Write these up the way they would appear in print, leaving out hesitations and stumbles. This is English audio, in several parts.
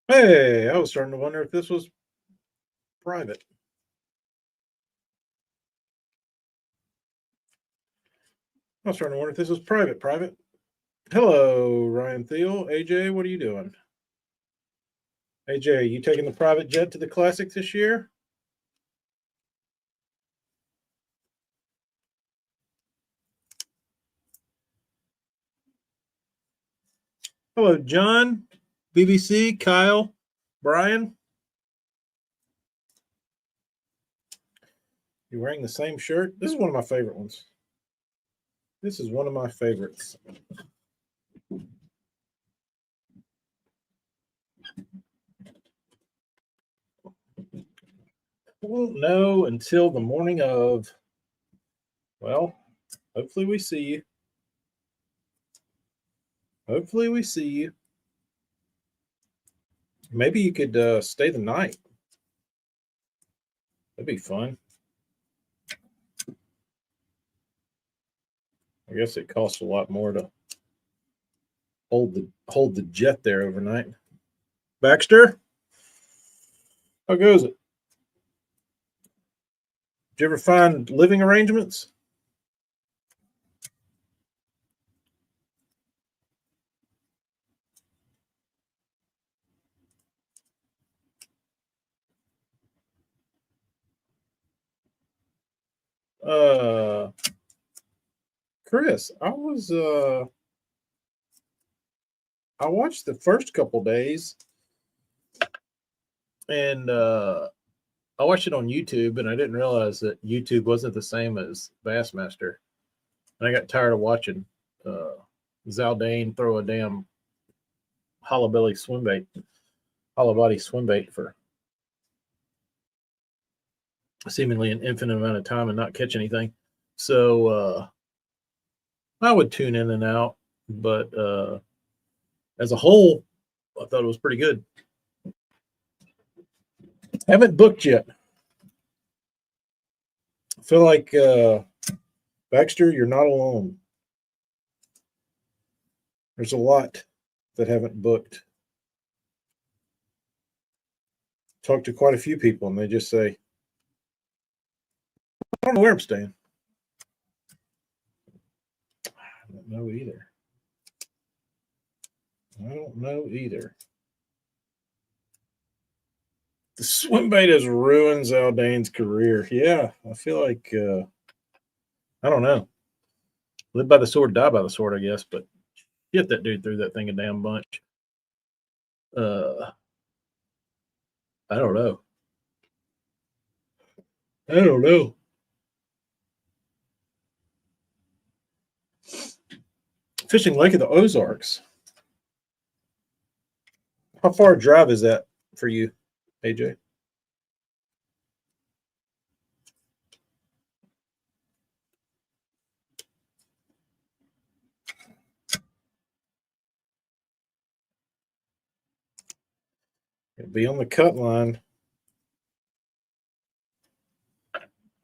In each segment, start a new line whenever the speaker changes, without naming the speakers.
Hey, I was starting to wonder if this was private. I was starting to wonder if this was private. Hello, Ryan Thiel. AJ, what are you doing? AJ, you taking the private jet to the Classic this year? Hello, John, BBC, Kyle, Brian. You wearing the same shirt? This is one of my favorite ones. This is one of my favorites. Won't know until the morning of. Well, hopefully we see you. Hopefully we see you. Maybe you could stay the night. That'd be fun. I guess it costs a lot more to hold the jet there overnight. Baxter, how goes it? Did you ever find living arrangements? Uh, Chris, I watched the first couple days, and I watched it on YouTube, and I didn't realize that YouTube wasn't the same as Bassmaster, and I got tired of watching uh, Zaldane throw a damn hollow belly swim bait, hollow body swim bait for seemingly an infinite amount of time and not catch anything. So I would tune in and out, but as a whole, I thought it was pretty good. Haven't booked yet. I feel like Baxter, you're not alone. There's a lot that haven't booked. Talked to quite a few people, and they just say, "I don't know where I'm staying." I don't know either. I don't know either. The swim bait has ruined Zaldane's career. Yeah, I feel like I don't know. Live by the sword, die by the sword, I guess. But shit, that dude threw that thing a damn bunch. Uh, I don't know. I don't know. Fishing Lake of the Ozarks. How far a drive is that for you, AJ? It'll be on the cut line.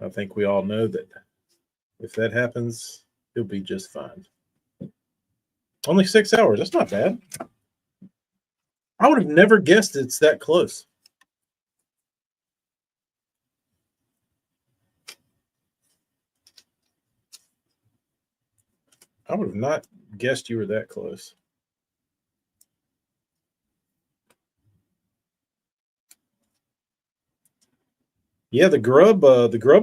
I think we all know that if that happens, he'll be just fine. Only 6 hours. That's not bad. I would have never guessed it's that close. I would have not guessed you were that close. Yeah, the grub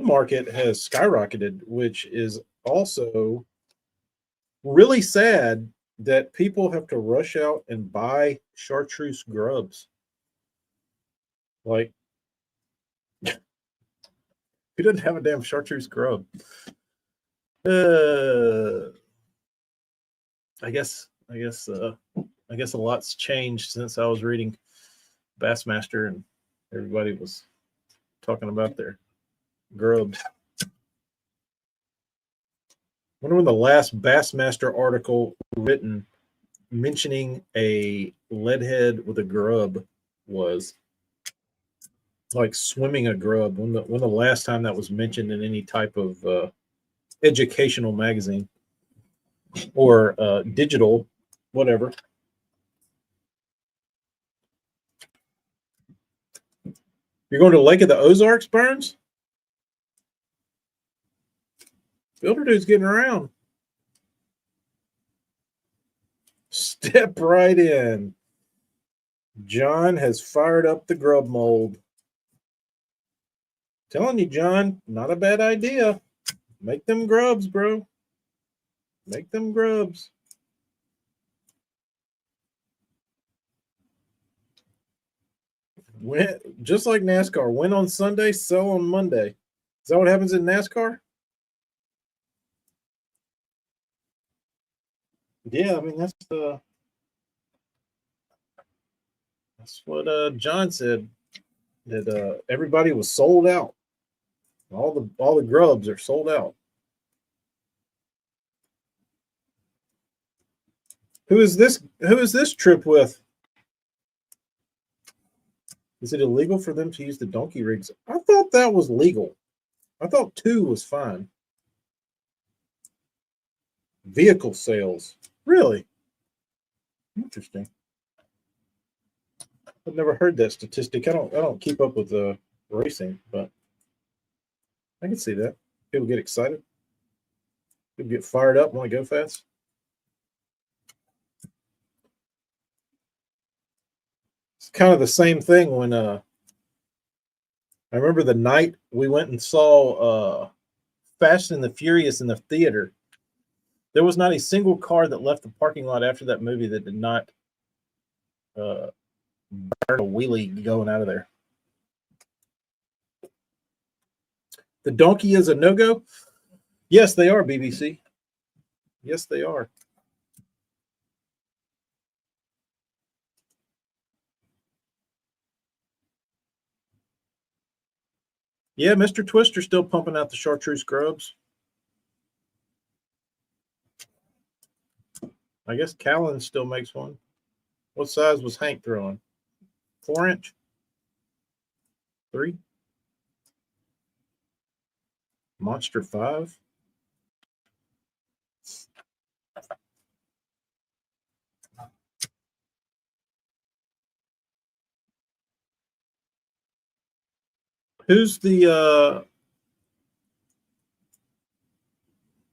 market has skyrocketed, which is also really sad that people have to rush out and buy chartreuse grubs. Like, who doesn't have a damn chartreuse grub? Uh, I guess a lot's changed since I was reading Bassmaster and everybody was talking about their grubs. Wonder when the last Bassmaster article written mentioning a leadhead with a grub was, like swimming a grub. When the last time that was mentioned in any type of educational magazine or digital, whatever. You're going to Lake of the Ozarks, Burns? Builder dude's getting around. Step right in. John has fired up the grub mold. Telling you, John, not a bad idea. Make them grubs, bro. Make them grubs. Win, just like NASCAR. Win on Sunday, sell on Monday. Is that what happens in NASCAR? Yeah, I mean that's what John said, that everybody was sold out. All the grubs are sold out. Who is this trip with? Is it illegal for them to use the donkey rigs? I thought that was legal. I thought 2 was fine. Vehicle sales. Really? Interesting. I've never heard that statistic. I don't keep up with the racing, but I can see that. People get excited. People get fired up, want to go fast. It's kind of the same thing when I remember the night we went and saw Fast and the Furious in the theater. There was not a single car that left the parking lot after that movie that did not burn a wheelie going out of there. The donkey is a no-go? Yes, they are, BBC. Yes, they are. Yeah, Mr. Twister still pumping out the chartreuse grubs. I guess Callan still makes one. What size was Hank throwing? 4-inch? 3? Monster 5? Who's the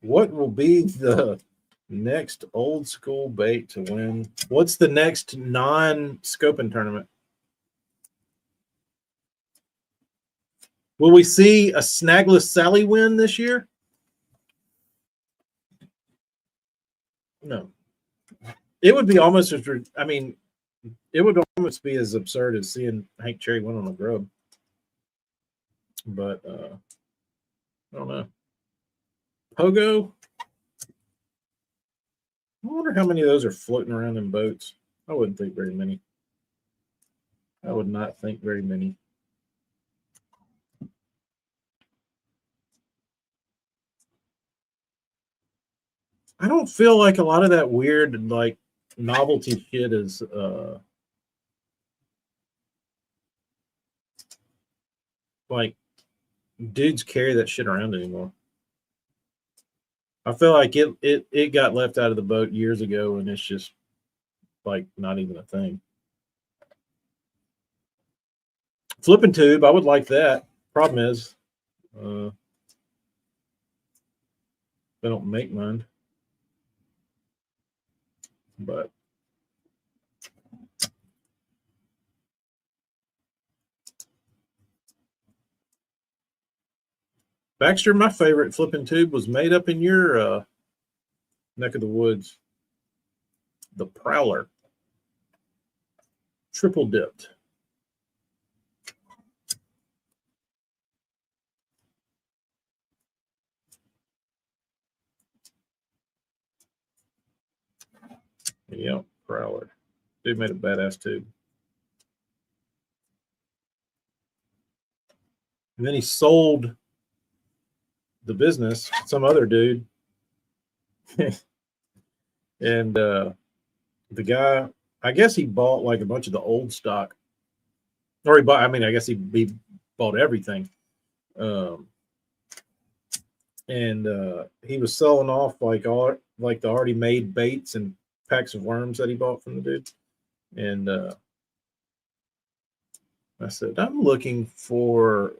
what will be the next old school bait to win? What's the next non-scoping tournament? Will we see a snagless Sally win this year? No. It would be almost as, I mean, it would almost be as absurd as seeing Hank Cherry win on a grub. But I don't know. Pogo? I wonder how many of those are floating around in boats. I wouldn't think very many. I would not think very many. I don't feel like a lot of that weird, like, novelty shit is like dudes carry that shit around anymore. I feel like it got left out of the boat years ago, and it's just like not even a thing. Flipping tube, I would like that. Problem is, they don't make mine. But Baxter, my favorite flipping tube was made up in your neck of the woods. The Prowler. Triple dipped. Yep, Prowler. Dude made a badass tube. And then he sold the business to some other dude. And the guy, I guess he bought like a bunch of the old stock. Or he bought, I mean, I guess he bought everything. And he was selling off like the already made baits and packs of worms that he bought from the dude. And I said, I'm looking for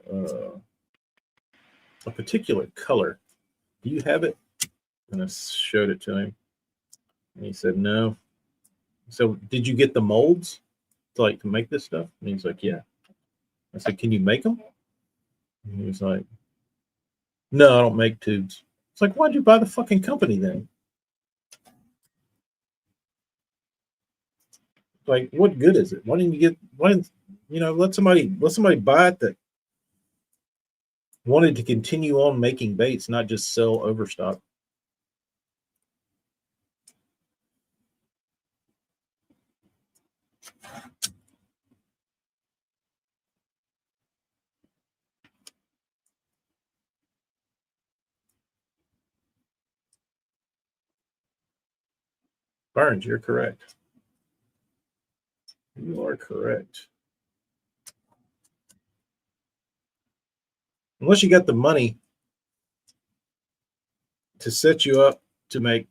a particular color. Do you have it? And I showed it to him. And he said, no. So did you get the molds to make this stuff? And he's like, yeah. I said, can you make them? And he was like, no, I don't make tubes. It's like, why'd you buy the fucking company then? Like, what good is it? Why didn't let somebody buy it that wanted to continue on making baits, not just sell overstock. Burns, you're correct. You are correct. Unless you got the money to set you up to make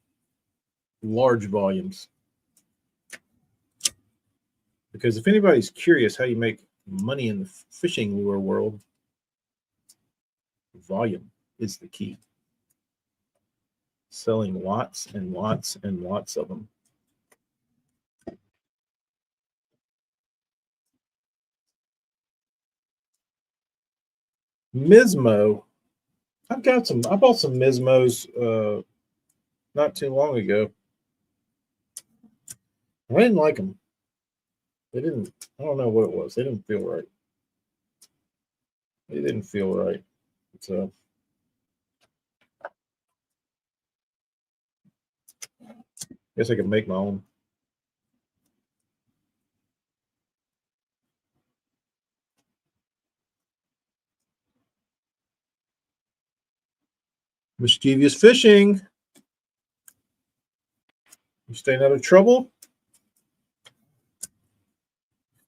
large volumes. Because if anybody's curious how you make money in the fishing lure world, volume is the key. Selling lots and lots and lots of them. Mismo. I bought some Mismos not too long ago. I didn't like them. I don't know what it was. They didn't feel right. So I guess I could make my own. Mischievous fishing. You staying out of trouble?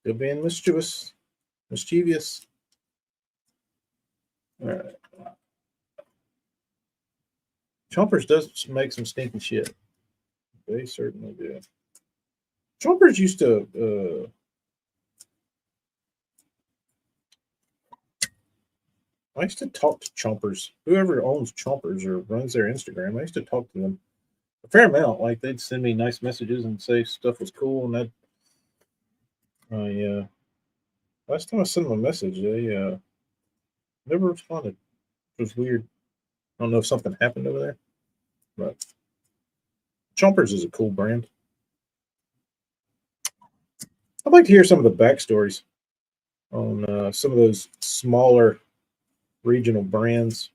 Still being mischievous. All right. Chompers does make some stinky shit. They certainly do. Chompers used to. I used to talk to Chompers. Whoever owns Chompers or runs their Instagram, I used to talk to them a fair amount. Like they'd send me nice messages and say stuff was cool, and last time I sent them a message, they never responded. It was weird. I don't know if something happened over there, but Chompers is a cool brand. I'd like to hear some of the backstories on some of those smaller regional brands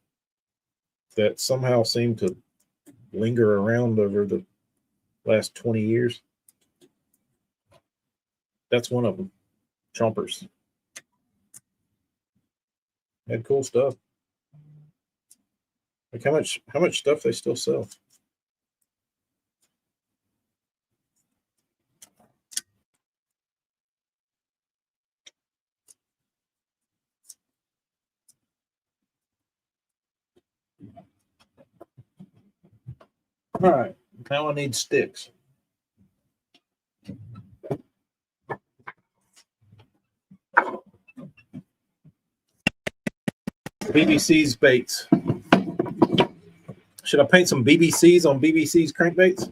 that somehow seem to linger around over the last 20 years. That's one of them. Chompers. Had cool stuff. Like how much stuff they still sell. All right, now I need sticks. BBC's baits. Should I paint some BBC's on BBC's crankbaits?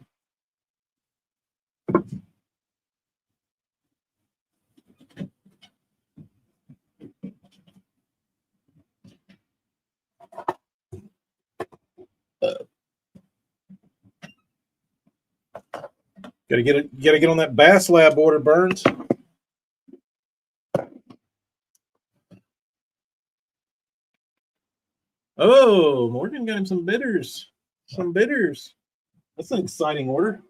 Gotta get on that Bass Lab order, Burns. Oh, Morgan got him some bitters. That's an exciting order.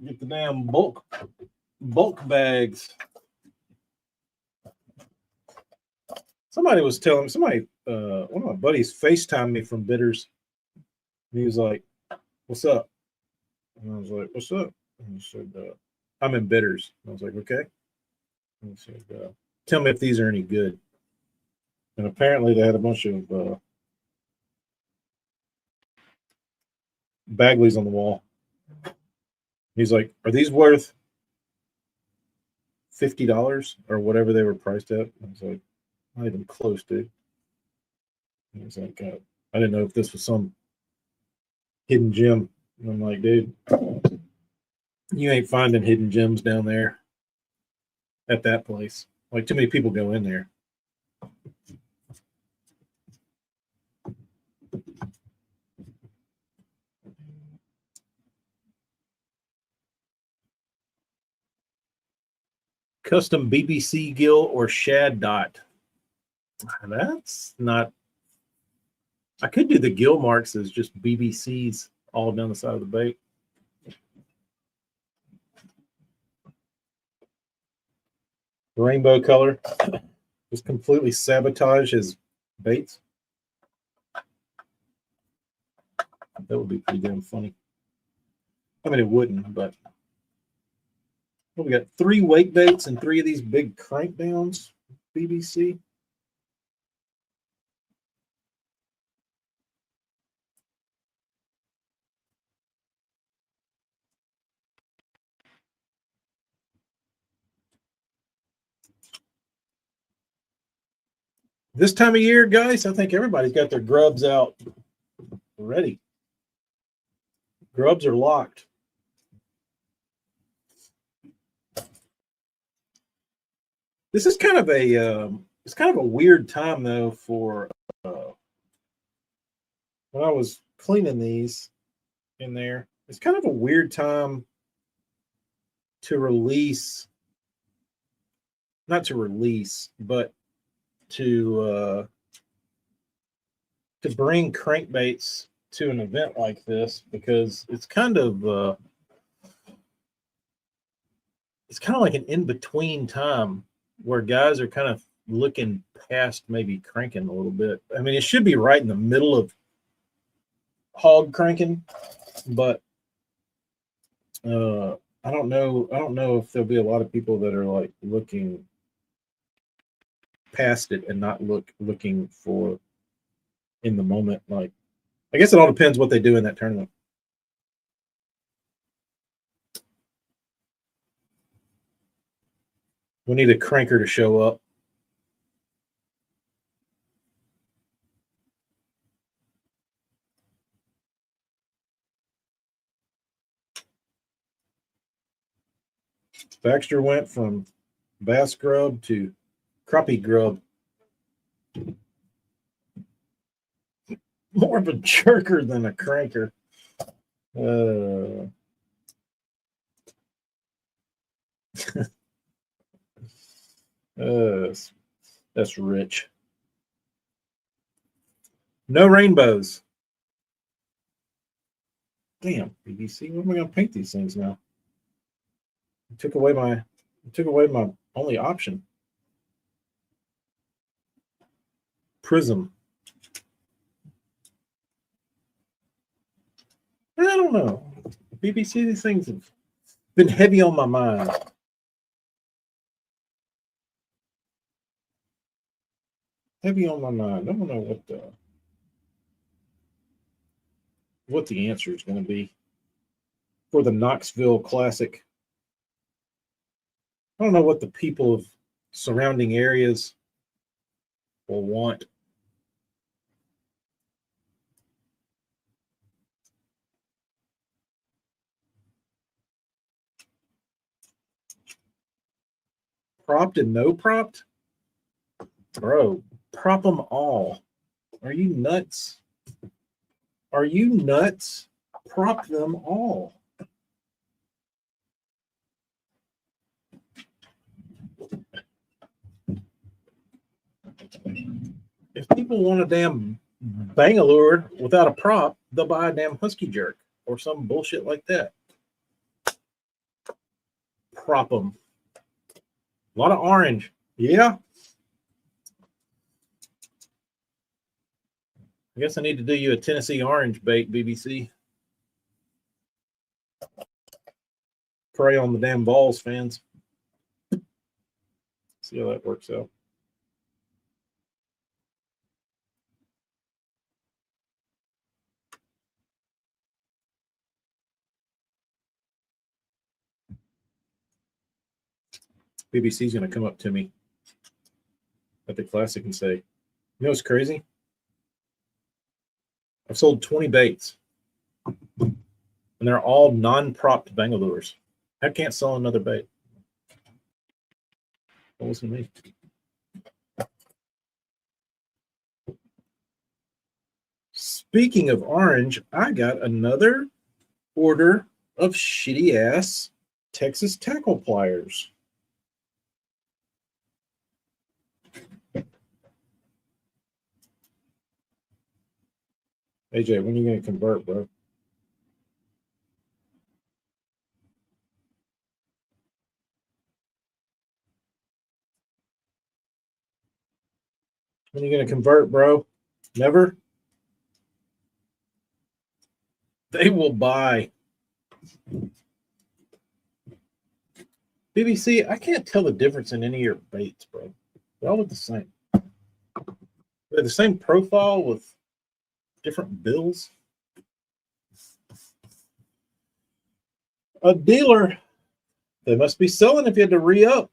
Get the damn bulk bags. Somebody was telling one of my buddies FaceTimed me from Bitters. He was like, "What's up?" And I was like, "What's up?" And he said, "I'm in Bitters." And I was like, "Okay." And he said, "Tell me if these are any good." And apparently they had a bunch of Bagleys on the wall. He's like, "Are these worth $50 or whatever they were priced at. I was like, not even close, dude. It was like, I didn't know if this was some hidden gem. And I'm like, dude, you ain't finding hidden gems down there at that place. Like, too many people go in there. Custom BBC gill or shad dot. That's not. I could do the gill marks as just BBCs all down the side of the bait. Rainbow color. Just completely sabotage his baits. That would be pretty damn funny. I mean, it wouldn't, but well, we got 3 wake baits and 3 of these big crank downs. BBC. This time of year, guys, I think everybody's got their grubs out ready. Grubs are locked. This is kind of a it's kind of a weird time though for when I was cleaning these in there. It's kind of a weird time to release, not to release, but to bring crankbaits to an event like this, because it's kind of like an in-between time where guys are kind of looking past maybe cranking a little bit. I mean, it should be right in the middle of hog cranking, but I don't know if there'll be a lot of people that are like looking past it and not looking for in the moment. Like, I guess it all depends what they do in that tournament. We need a cranker to show up. Baxter went from bass grub to crappie grub. More of a jerker than a cranker. That's rich. No rainbows. Damn, BBC. What am I going to paint these things now? It took away my only option. Prism. I don't know. BBC, these things have been heavy on my mind. Heavy on my mind. I don't know what the answer is going to be for the Knoxville Classic. I don't know what the people of surrounding areas will want. Propped and no propped? Bro, prop them all. Are you nuts? Are you nuts? Prop them all. If people want a damn Bangalore without a prop, they'll buy a damn Husky Jerk or some bullshit like that. Prop them. A lot of orange. Yeah. I guess I need to do you a Tennessee orange bait, BBC. Prey on the damn balls, fans. See how that works out. BBC's going to come up to me at the Classic and say, "You know what's crazy? I've sold 20 baits, and they're all non-propped bangalores. I can't sell another bait." Don't listen to me. Speaking of orange, I got another order of shitty ass Texas tackle pliers. AJ, when are you going to convert, bro? When are you going to convert, bro? Never? They will buy. BBC, I can't tell the difference in any of your baits, bro. They all look the same. They're the same profile with different bills. A dealer, they must be selling if you had to re-up.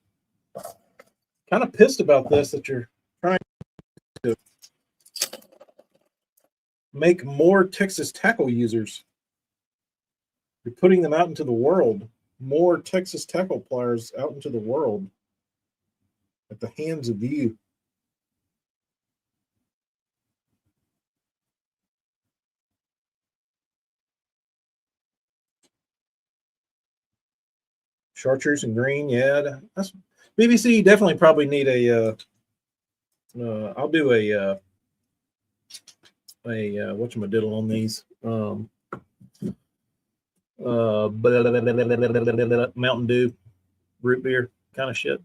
Kind of pissed about this, that you're trying to make more Texas tackle users. You're putting them out into the world. More Texas tackle pliers out into the world at the hands of you. Chartreuse and green, yeah. That's BBC. Definitely probably need a. I'll do a whatchamadiddle on these. Mountain Dew, root beer kind of shit.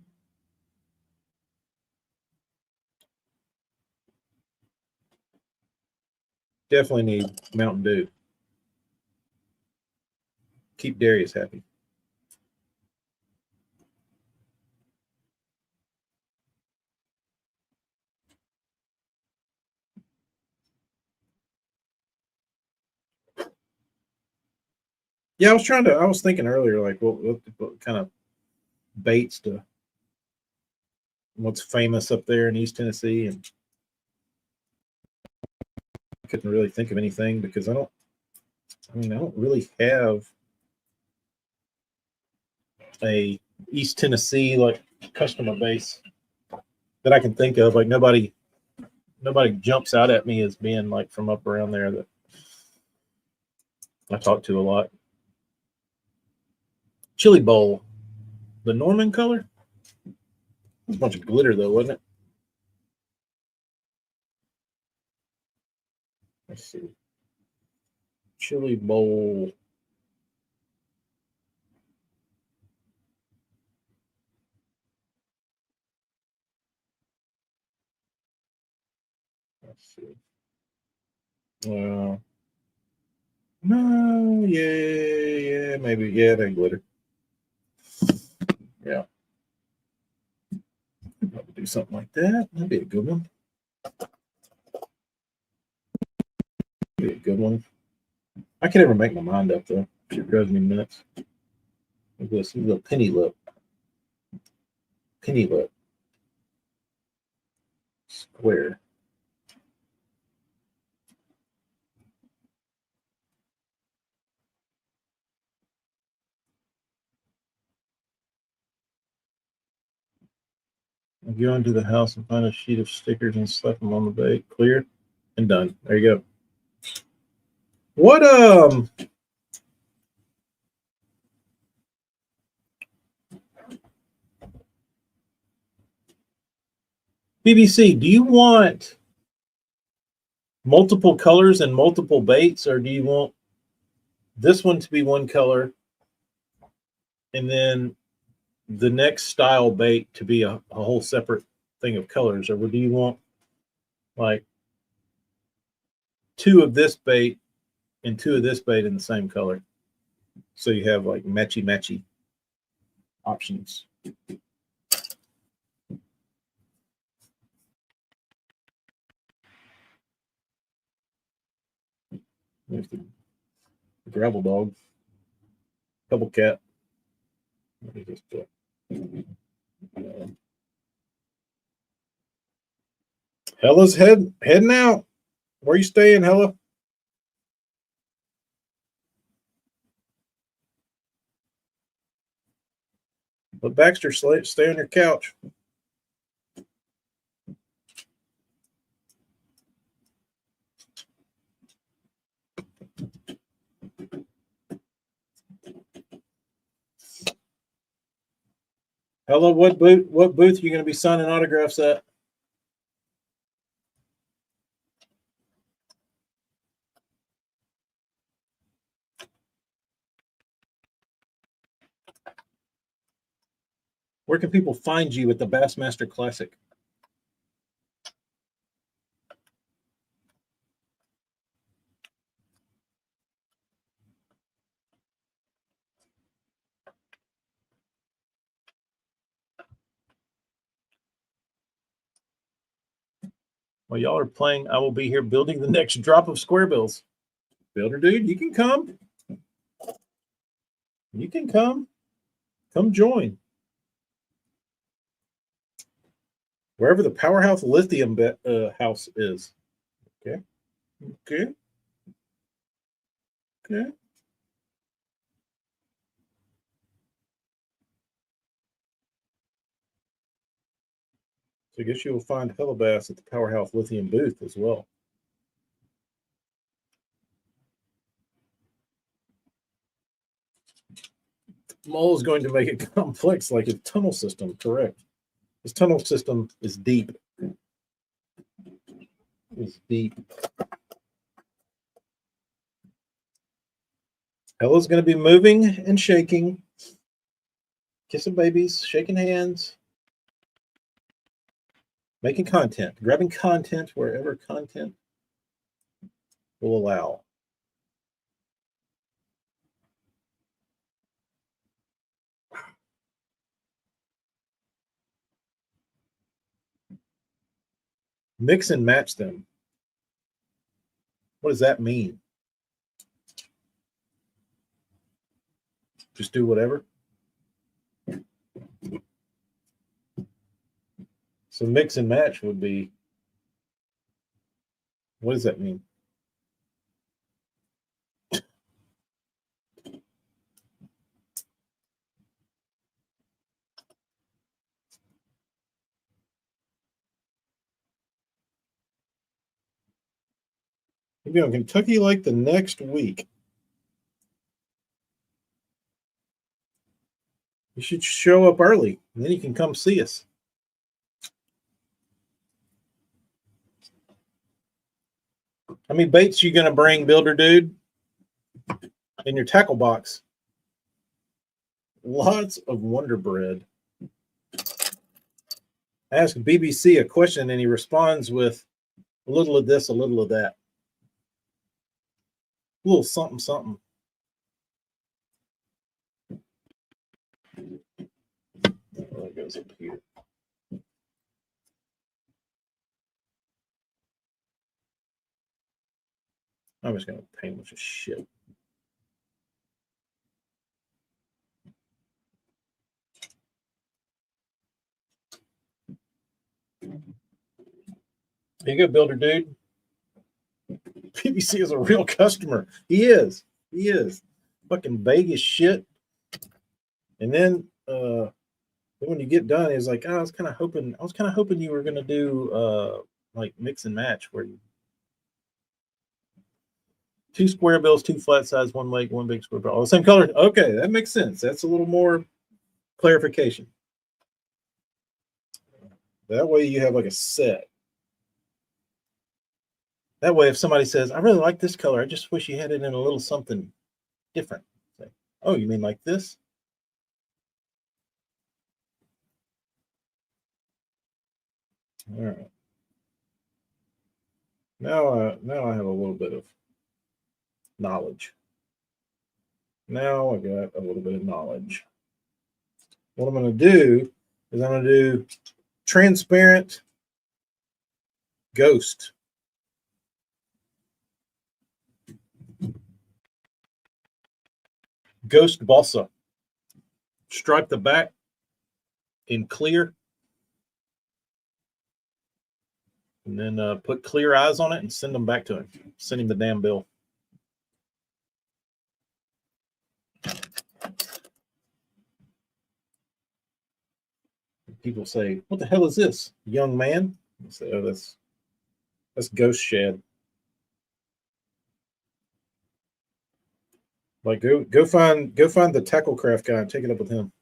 Definitely need Mountain Dew. Keep Darius happy. Yeah, I was thinking earlier, like what kind of baits to, what's famous up there in East Tennessee, and I couldn't really think of anything because I don't really have a East Tennessee like customer base that I can think of. Like nobody jumps out at me as being like from up around there that I talk to a lot. Chili Bowl, the Norman color. A bunch of glitter though, wasn't it? Let's see. Chili Bowl. Let's see. No, yeah, maybe, yeah, they glitter. Yeah, probably do something like that. That'd be a good one. Be a good one. I can never make my mind up though. It drives me nuts. Look at this. Look at penny lip. Penny lip. Square. I'll go into the house and find a sheet of stickers and slap them on the bait. Clear and done. There you go. What BBC, do you want multiple colors and multiple baits, or do you want this one to be one color and then the next style bait to be a whole separate thing of colors? Or do you want like two of this bait and two of this bait in the same color, so you have like matchy options? There's the gravel dog, double cat. Let me just Hella's heading out. Where you staying, Hella? Let Baxter stay on your couch. Hella, what booth are you going to be signing autographs at? Where can people find you at the Bassmaster Classic? While y'all are playing, I will be here building the next drop of square bills. Builder dude, you can come. You can come. Come join. Wherever the Powerhouse Lithium house is. Okay. Okay. Okay. So I guess you will find Hellabass at the Powerhouse Lithium booth as well. Mole is going to make it complex like a tunnel system, correct. This tunnel system is deep. It's deep. Hella's going to be moving and shaking, kissing babies, shaking hands, making content, grabbing content wherever content will allow. Mix and match them. What does that mean? Just do whatever? So mix and match would be, what does that mean? Maybe on Kentucky like the next week. You should show up early, and then you can come see us. How many baits you gonna bring, Builder Dude? In your tackle box? Lots of Wonder Bread. Ask BBC a question, and he responds with a little of this, a little of that. A little something, something. Oh, it goes up here. I'm just going to paint a bunch of shit. Here you go, Builder Dude. PBC is a real customer. He is. He is. Fucking Vegas shit. And then when you get done, it's like, oh, I was kind of hoping you were gonna do like mix and match where you 2 square bills, 2 flat sides, 1 leg, 1 big square bill, all the same color. Okay, that makes sense. That's a little more clarification. That way you have like a set. That way, if somebody says, I really like this color, I just wish you had it in a little something different. Say, oh, you mean like this? All right. Now I have a little bit of knowledge. Now I got a little bit of knowledge. What I'm going to do is I'm going to do transparent ghost. Ghost balsa. Stripe the back in clear, and then put clear eyes on it and send them back to him. Send him the damn bill. People say, "What the hell is this, young man?" I say, "Oh, that's Ghost Shed." Like, go find the Tacklecraft guy and take it up with him.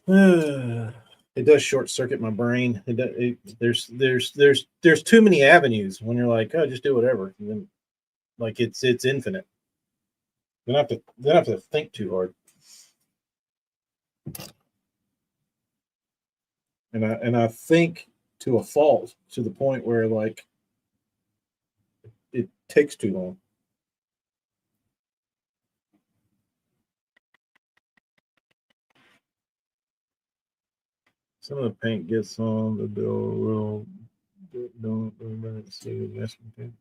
It does short circuit my brain. There's too many avenues when you're like, oh, just do whatever. And then, like, it's infinite. You don't have to think too hard. And I think to a fault, to the point where, like, it takes too long. Some of the paint gets on the bill a little. Don't see the paint.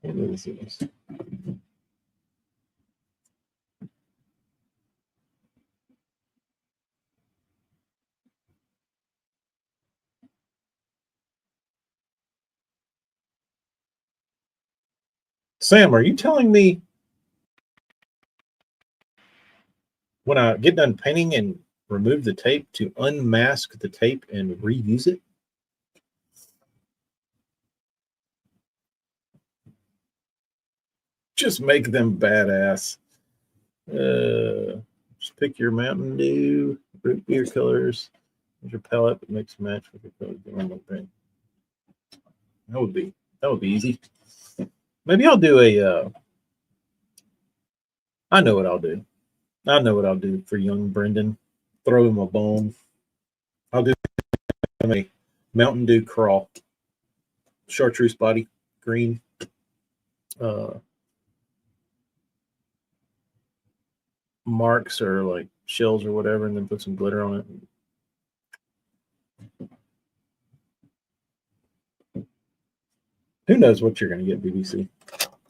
What is this? Sam, are you telling me when I get done painting and remove the tape to unmask the tape and reuse it? Just make them badass. Just pick your Mountain Dew, root beer colors, your palette that makes match with your color. That would be easy. Maybe I'll do a. I know what I'll do. I know what I'll do for young Brendan. Throw him a bone. I'll do him a Mountain Dew crawl, chartreuse body, green. Marks or like shells or whatever, and then put some glitter on it. Who knows what you're going to get, BBC?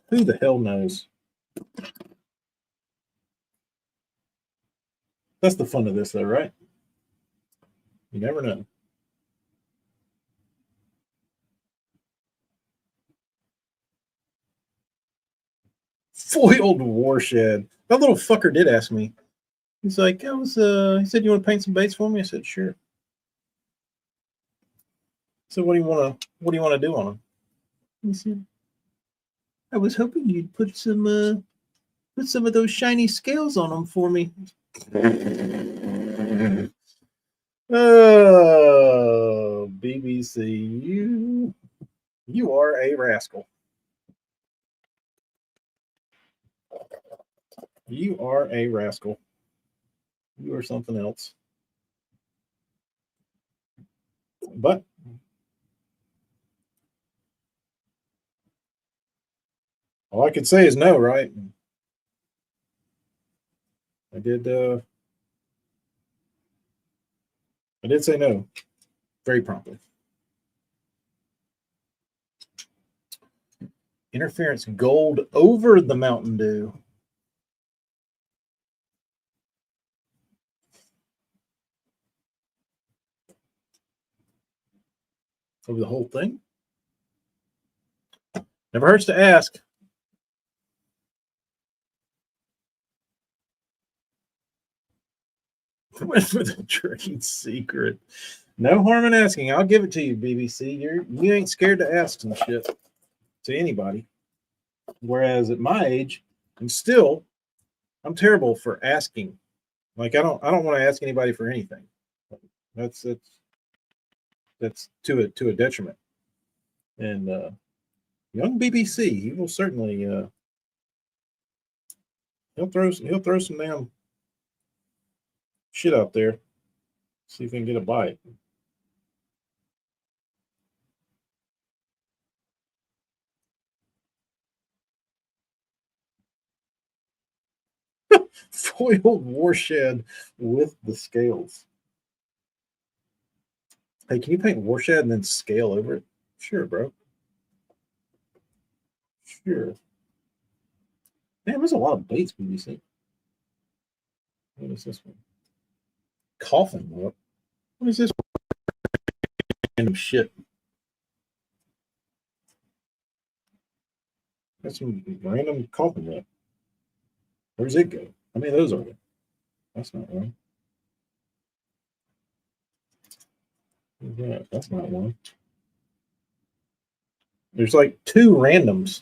Who the hell knows? That's the fun of this, though, right? You never know. Foiled warshed. That little fucker did ask me. He's like, he said, you want to paint some baits for me? I said, sure. So what do you want to do on them? He said, I was hoping you'd put some of those shiny scales on them for me. Oh, BBC, you are a rascal. You are a rascal. You are something else. But all I could say is no, right? I did say no very promptly. Interference gold over the Mountain Dew. Over the whole thing? Never hurts to ask. Went for the trade secret. No harm in asking. I'll give it to you, BBC. You ain't scared to ask some shit to anybody. Whereas at my age, I'm terrible for asking. Like I don't want to ask anybody for anything. That's to a detriment. And young BBC, he will certainly he'll throw some damn shit out there. See if he can get a bite. Foiled warshed with the scales. Hey, can you paint warshed and then scale over it? Sure, bro. Sure. Man, there's a lot of baits BBC. What is this one? Coffin whip. What is this random shit? That's some random coffin whip. Where's it go? How many of those are there? That's not one. Yeah, that's not one. There's like two randoms.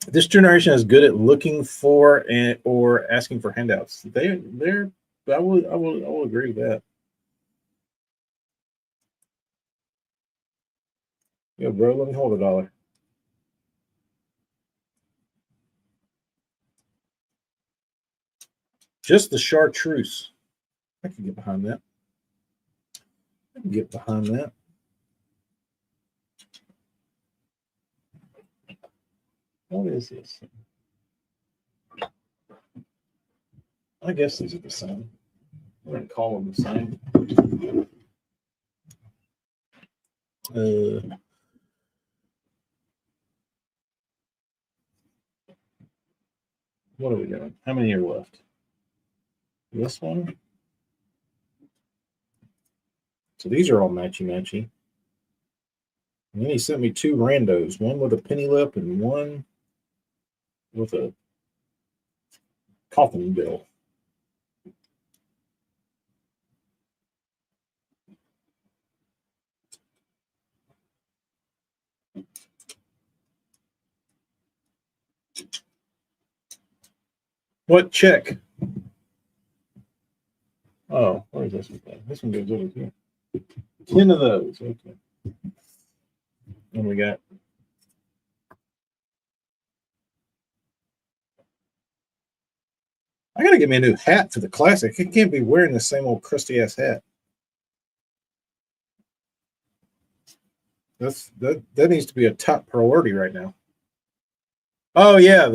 This generation is good at looking for and or asking for handouts. They're I will agree with that. Yo, bro, let me hold $1. Just the chartreuse. I can get behind that. I can get behind that. What is this? I guess these are the same. I'm going to call them the same. What are we doing? How many are left? This one. So these are all matchy-matchy. And then he sent me two randos, one with a penny lip and one with a coffin bill. What check? Oh, where is this one? This one goes over here. 10 of those. Okay. And we got I gotta get me a new hat for the classic. I can't be wearing the same old crusty ass hat. That needs to be a top priority right now. Oh yeah,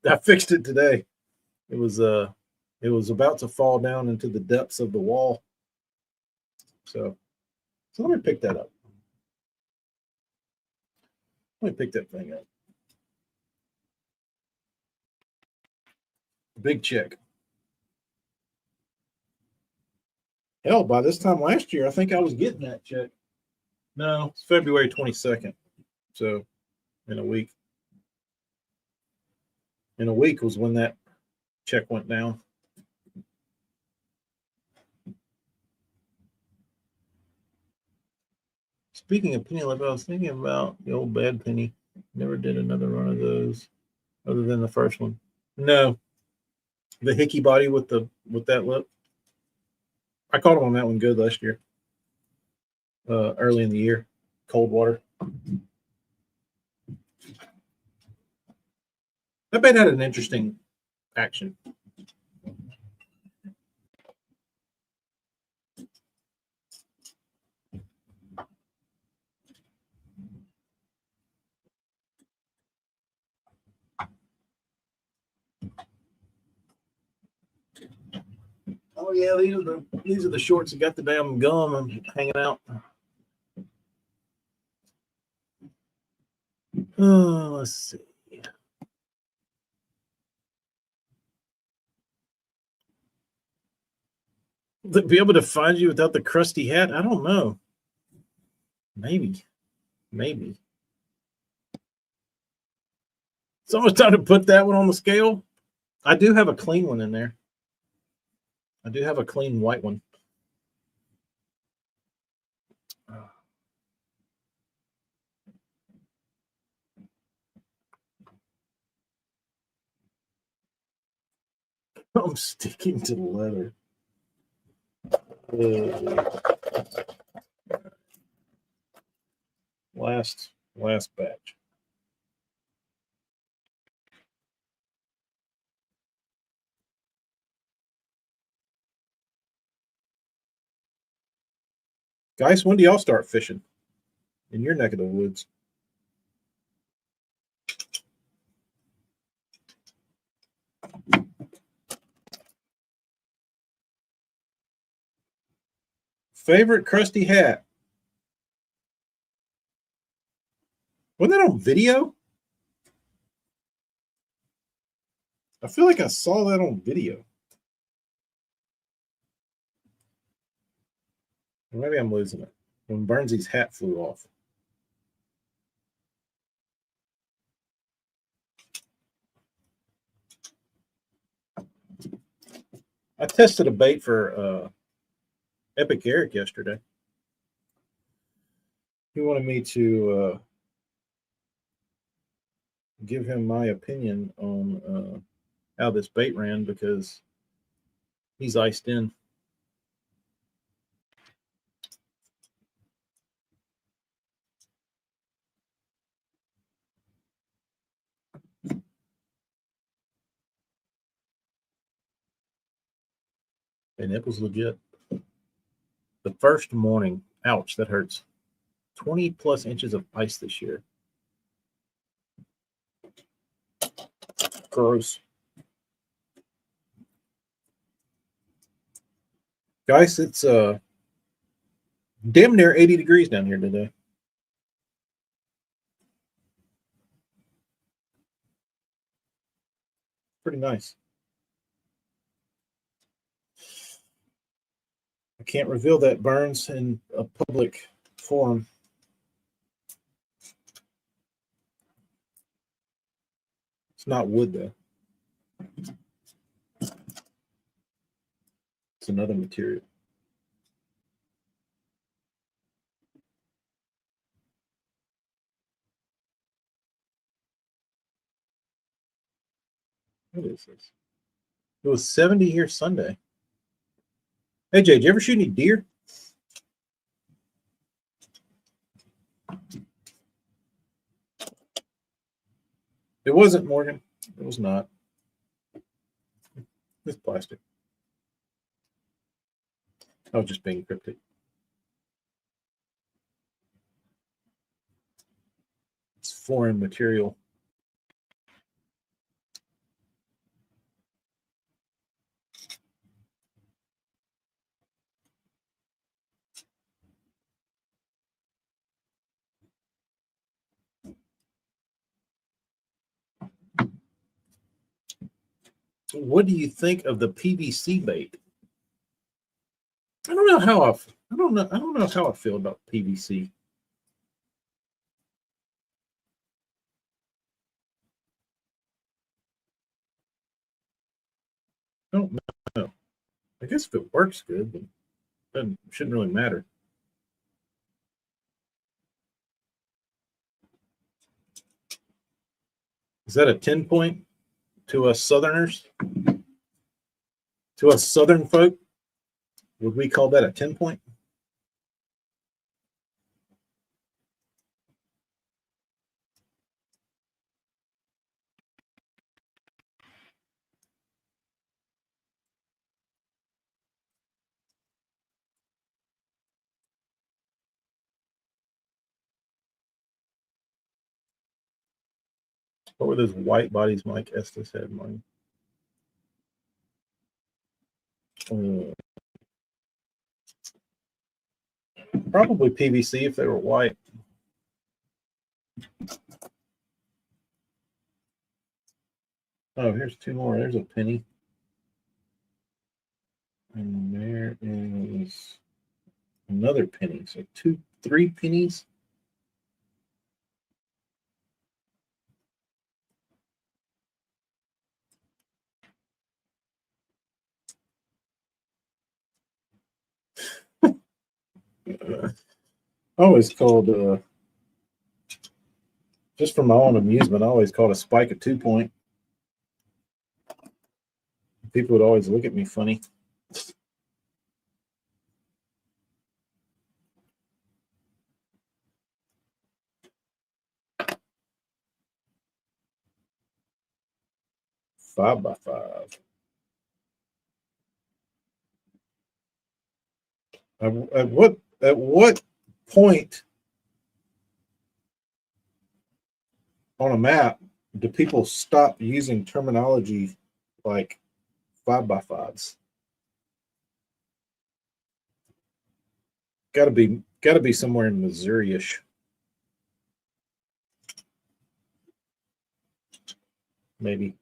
I fixed it today. It was about to fall down into the depths of the wall. So let me pick that up. Let me pick that thing up. Big check. Hell, by this time last year, I think I was getting that check. No, it's February 22nd. So in a week. In a week was when that check went down. Speaking of penny lip, I was thinking about the old bad penny. Never did another run of those other than the first one. No. The hickey body with that lip. I caught him on that one good last year. Early in the year. Cold water. That bait had an interesting action. Oh yeah, these are the shorts that got the damn gum and hanging out. Oh, let's see. To be able to find you without the crusty hat? I don't know. Maybe. It's almost time to put that one on the scale. I do have a clean one in there. I do have a clean white one. I'm sticking to the leather. Last batch. Guys, when do y'all start fishing in your neck of the woods? Favorite crusty hat. Wasn't that on video? I feel like I saw that on video. Maybe I'm losing it. When Burnsy's hat flew off. I tested a bait for Epic Eric yesterday. He wanted me to give him my opinion on how this bait ran because he's iced in. And it was legit. The first morning, ouch, that hurts. 20 plus inches of ice this year. Gross. Guys, it's damn near 80 degrees down here today. Pretty nice. I can't reveal that, Burns, in a public forum. It's not wood, though. It's another material. What is this? It was 70 here Sunday. Hey, Jay, did you ever shoot any deer? It wasn't, Morgan. It was not. It's plastic. I was just being cryptic. It's foreign material. What do you think of the PVC bait? I don't know how I don't know how I feel about PVC. I don't know. I guess if it works good, but it shouldn't really matter. Is that a 10 point to us Southerners? To us Southern folk? Would we call that a 10 point? What were those white bodies Mike Estes had, Mike? Probably PVC if they were white. Oh, here's two more. There's a penny. And there is another penny. So three pennies. I always called, just for my own amusement, I always called a spike a 2 point. People would always look at me funny. Five by five. At what point on a map do people stop using terminology like 5 by 5s? Got to be somewhere in Missouri-ish. Maybe.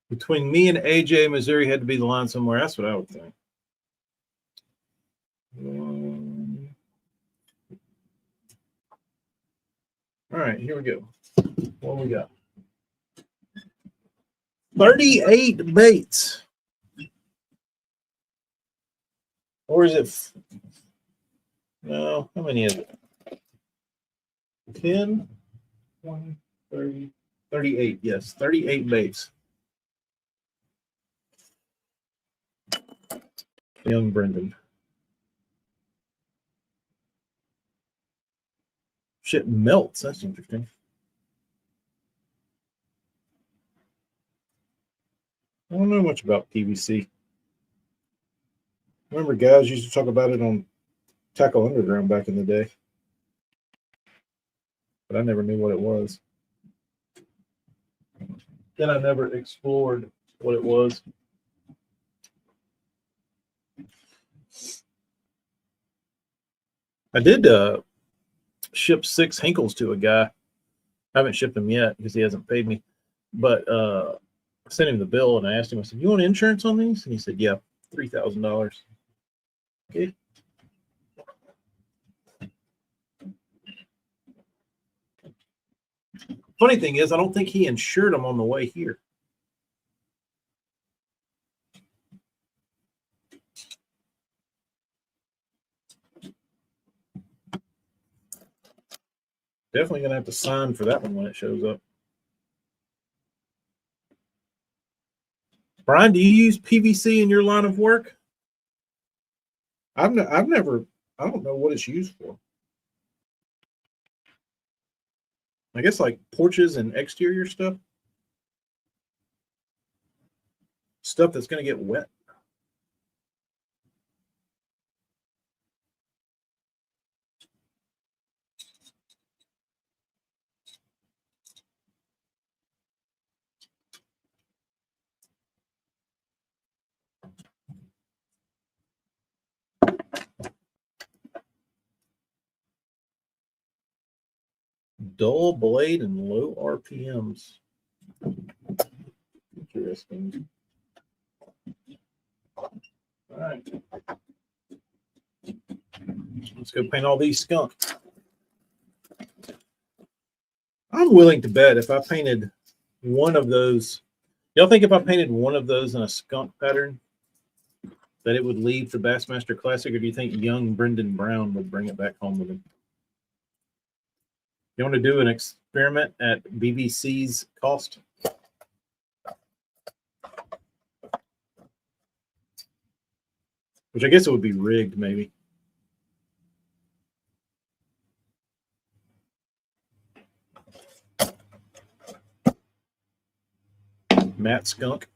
Between me and AJ, Missouri had to be the line somewhere. That's what I would think. All right, here we go. What do we got? 38 baits. Or is it? No, how many is it? 10, 20, 30, 38. Yes, 38 baits. Young Brendan. Shit melts. That's interesting. I don't know much about PVC. I remember guys used to talk about it on Tackle Underground back in the day, but I never knew what it was. Then I never explored what it was. I did ship 6 Hinkles to a guy. I haven't shipped him yet because he hasn't paid me. But I sent him the bill and I asked him, I said, "You want insurance on these?" And he said, "Yeah, $3,000. Okay. Funny thing is, I don't think he insured them on the way here. Definitely going to have to sign for that one when it shows up. Brian, do you use PVC in your line of work? I've never, I don't know what it's used for. I guess like porches and exterior stuff. Stuff that's going to get wet. Dull blade and low RPMs. Interesting. All right. Let's go paint all these skunk. I'm willing to bet if I painted one of those, y'all think if I painted one of those in a skunk pattern, that it would leave the Bassmaster Classic, or do you think young Brendan Brown would bring it back home with him? You want to do an experiment at BBC's cost? Which I guess it would be rigged, maybe. Matt Skunk.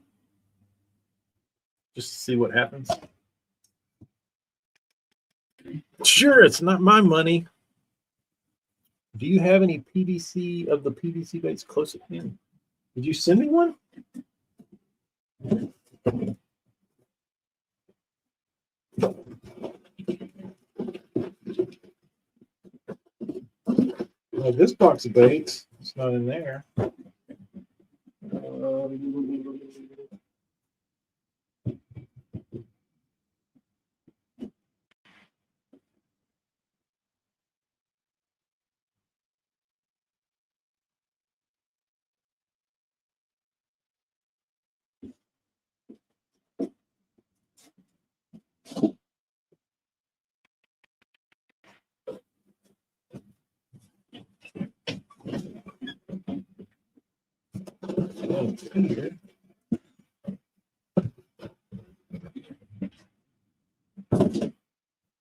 Just to see what happens. Sure, it's not my money. Do you have any PVC of the PVC baits close at hand? Did you send me one? Well, this box of baits, it's not in there.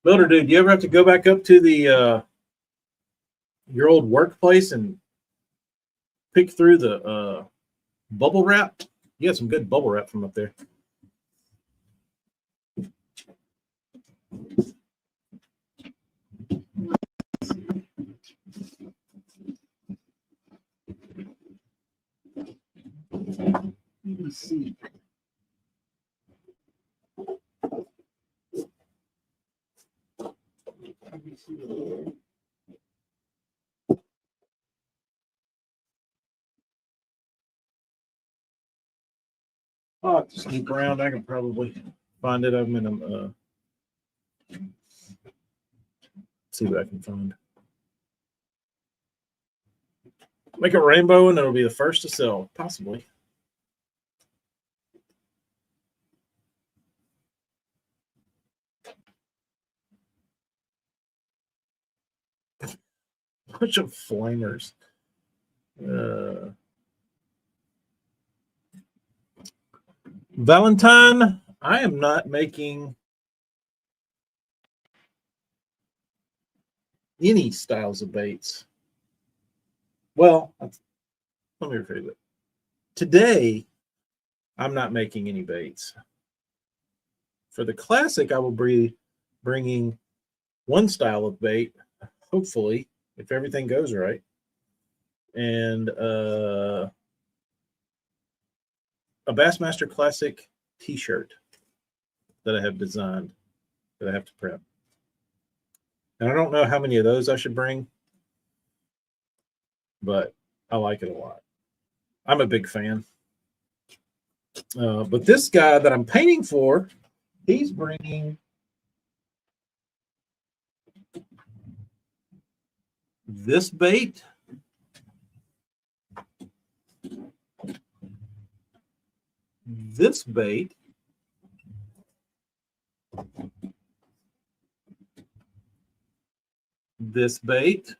Builder dude, do you ever have to go back up to the your old workplace and pick through the bubble wrap? You had some good bubble wrap from up there. Let me see. I'll have to sneak around. I can probably find it. I'm in a see what I can find. Make a rainbow and it'll be the first to sell, possibly. Bunch of flamers. Valentine, I am not making any styles of baits. Well, let me rephrase it. Today, I'm not making any baits. For the classic, I will be bringing one style of bait, hopefully, if everything goes right. And a Bassmaster Classic t-shirt that I have designed that I have to prep. And I don't know how many of those I should bring, but I like it a lot. I'm a big fan. But this guy that I'm painting for, he's bringing this bait, this bait, this bait,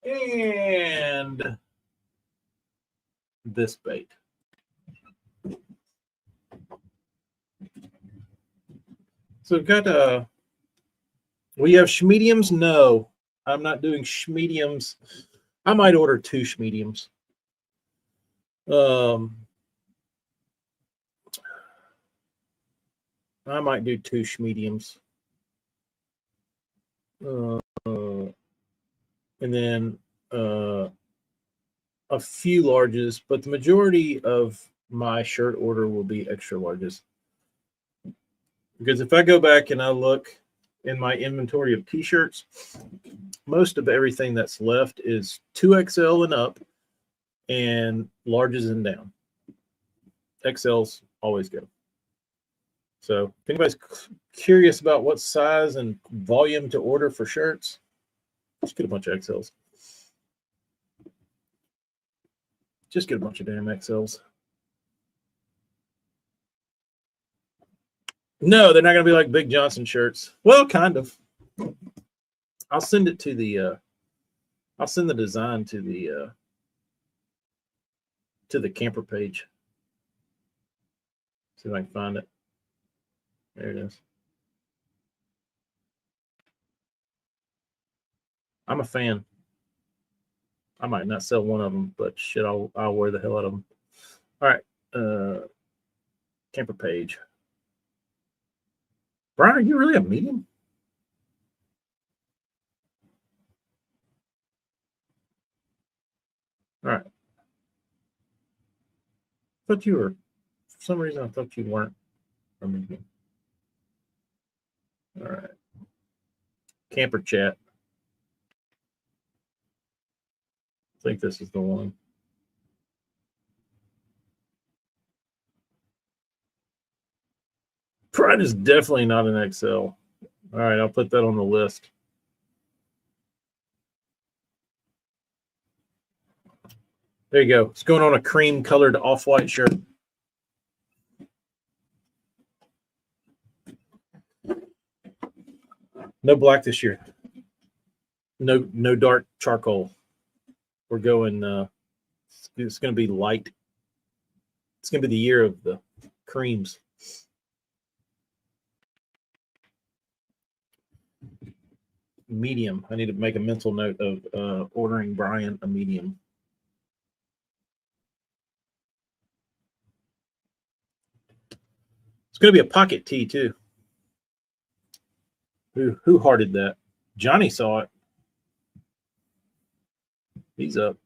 and this bait. So we've got we have schmediums. No, I'm not doing schmediums. I might order 2 schmediums. I might do 2 schmediums. And then a few larges, but the majority of my shirt order will be extra larges. Because if I go back and I look in my inventory of t-shirts, most of everything that's left is 2XL and up and larges and down. XLs always go. So if anybody's curious about what size and volume to order for shirts, just get a bunch of XLs. Just get a bunch of damn XLs. No, they're not going to be like Big Johnson shirts. Well, kind of. I'll send it to the. I'll send the design to the camper page. See if I can find it. There it is. I'm a fan. I might not sell one of them, but shit, I'll wear the hell out of them. All right, camper page. Brian, are you really a medium? All right. I thought you were, for some reason, I thought you weren't a medium. All right. Camper chat. I think this is the one. Pride is definitely not an XL. All right, I'll put that on the list. There you go. It's going on a cream colored off-white shirt. No black this year. No dark charcoal. We're going it's going to be light. It's going to be the year of the creams. medium. I need to make a mental note of ordering Brian a medium. It's going to be a pocket tee too. Who hearted that? Johnny saw it. He's up.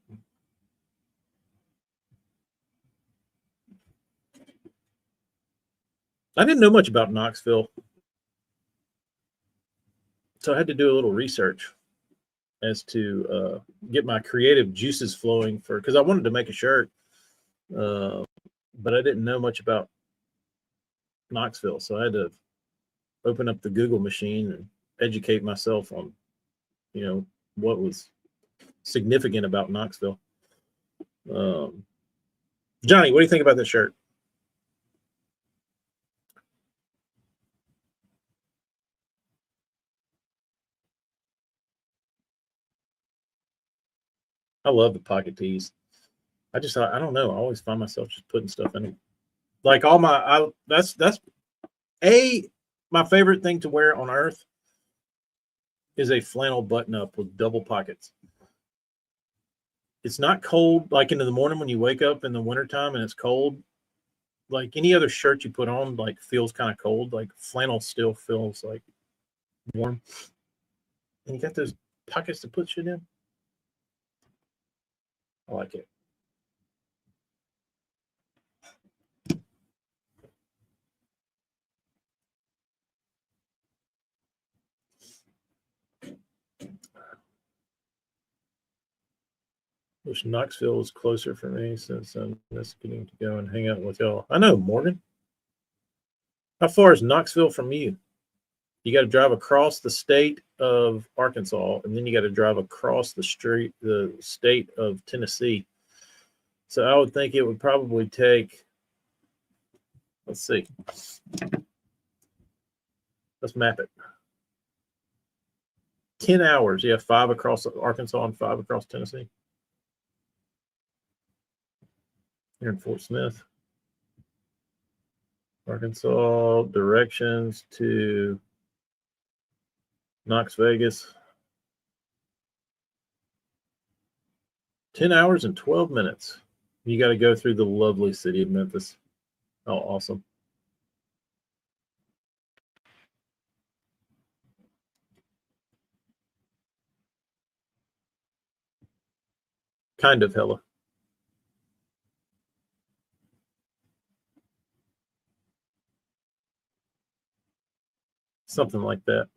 I didn't know much about Knoxville, so I had to do a little research as to get my creative juices flowing for, because I wanted to make a shirt, but I didn't know much about Knoxville, so I had to open up the Google machine and educate myself on, what was significant about Knoxville. Johnny, what do you think about this shirt? I love the pocket tees. I don't know. I always find myself just putting stuff in them. Like that's my favorite thing to wear on earth is a flannel button up with double pockets. It's not cold like into the morning when you wake up in the wintertime and it's cold. Like any other shirt you put on, like feels kind of cold. Like flannel still feels like warm. And you got those pockets to put shit in. I like it. Wish Knoxville was closer for me since I'm just getting to go and hang out with y'all. I know, Morgan. How far is Knoxville from you? You got to drive across the state of Arkansas, and then you got to drive across the state of Tennessee. So I would think it would probably take, let's see. Let's map it. 10 hours. Yeah, 5 across Arkansas and 5 across Tennessee. Here in Fort Smith. Arkansas, directions to Knox Vegas. 10 hours and 12 minutes. You got to go through the lovely city of Memphis. Oh, awesome. Kind of hella. Something like that.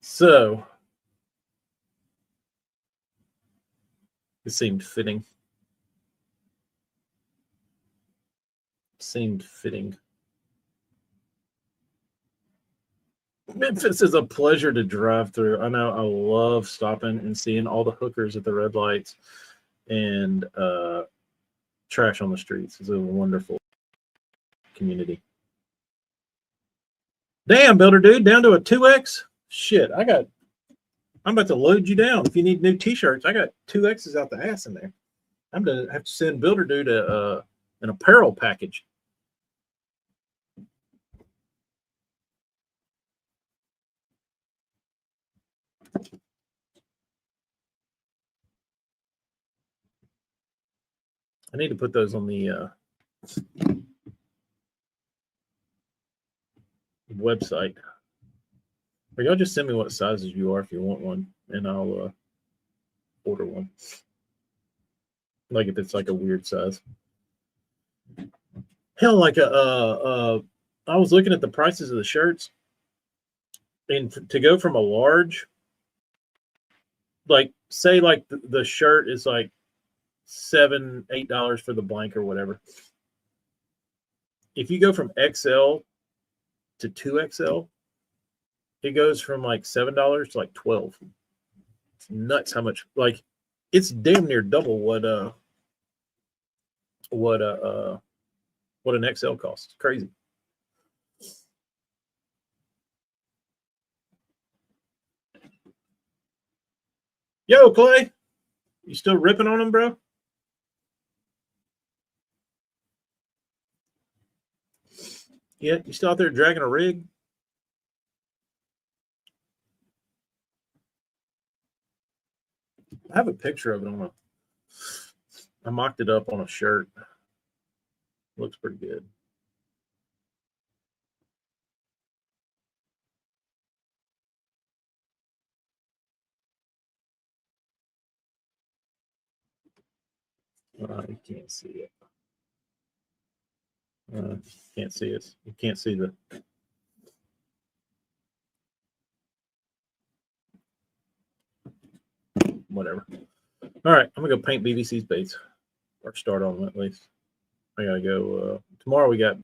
So it seemed fitting. Memphis is a pleasure to drive through. I know. I love stopping and seeing all the hookers at the red lights and trash on the streets. It's a wonderful community. Damn, Builder Dude, down to a 2X? Shit, I'm about to load you down. If you need new t-shirts, I got 2Xs out the ass in there. I'm going to have to send Builder Dude an apparel package. I need to put those on the website. Or y'all just send me what sizes you are if you want one, and I'll order one. Like if it's like a weird size. Hell, like I was looking at the prices of the shirts, and to go from a large, like say like the shirt is like $7-8 for the blank or whatever. If you go from XL to 2XL, it goes from like $7 to like $12. It's nuts how much, like it's damn near double what an XL costs. It's crazy. Yo, Clay, you still ripping on him, bro? Yeah, you still out there dragging a rig? have a picture of it on I mocked it up on a shirt. Looks pretty good. You can't see it. Can't see it. You can't see the. Whatever. All right, I'm gonna go paint BVC's baits, or start on them at least. I gotta go. Tomorrow we got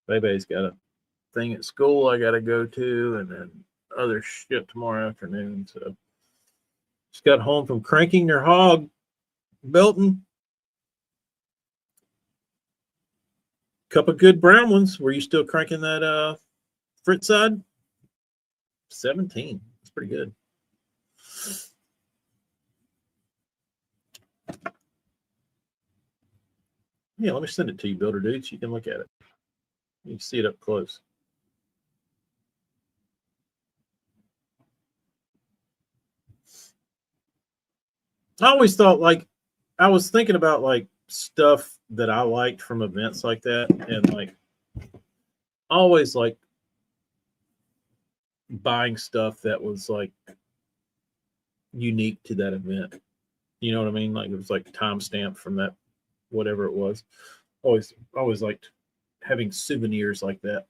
Bebe's got a thing at school I gotta go to, and then other shit tomorrow afternoon. So just got home from cranking their hog, Belton. Couple good brown ones. Were you still cranking that Fritz side? 17. That's pretty good. Yeah, let me send it to you, Builder Dudes. You can look at it. You can see it up close. I always thought, like, I was thinking about like stuff that I liked from events like that, and like always like buying stuff that was like unique to that event. You know what I mean? Like it was like timestamp from that, whatever it was. Always liked having souvenirs like that.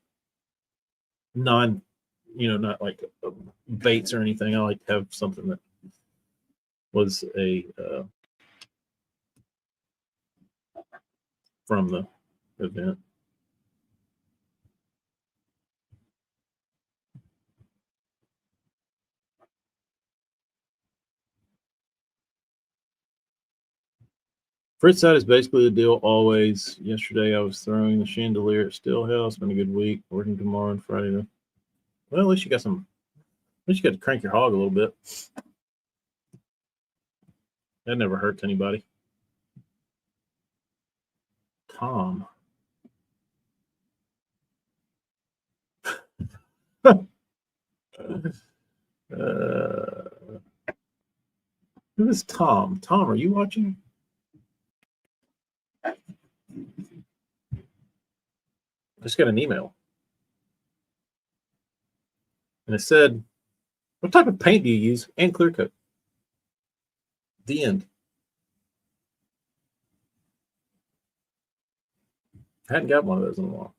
Not like baits or anything. I like to have something that was a from the event. Fritz side is basically the deal always. Yesterday I was throwing the chandelier at Stillhill. It's been a good week. Working tomorrow and Friday. Well, at least you got some. At least you got to crank your hog a little bit. That never hurts anybody. Tom. Who is Tom? Tom, are you watching? I just got an email. And it said, what type of paint do you use? And clear coat. The end. I hadn't got one of those in a while.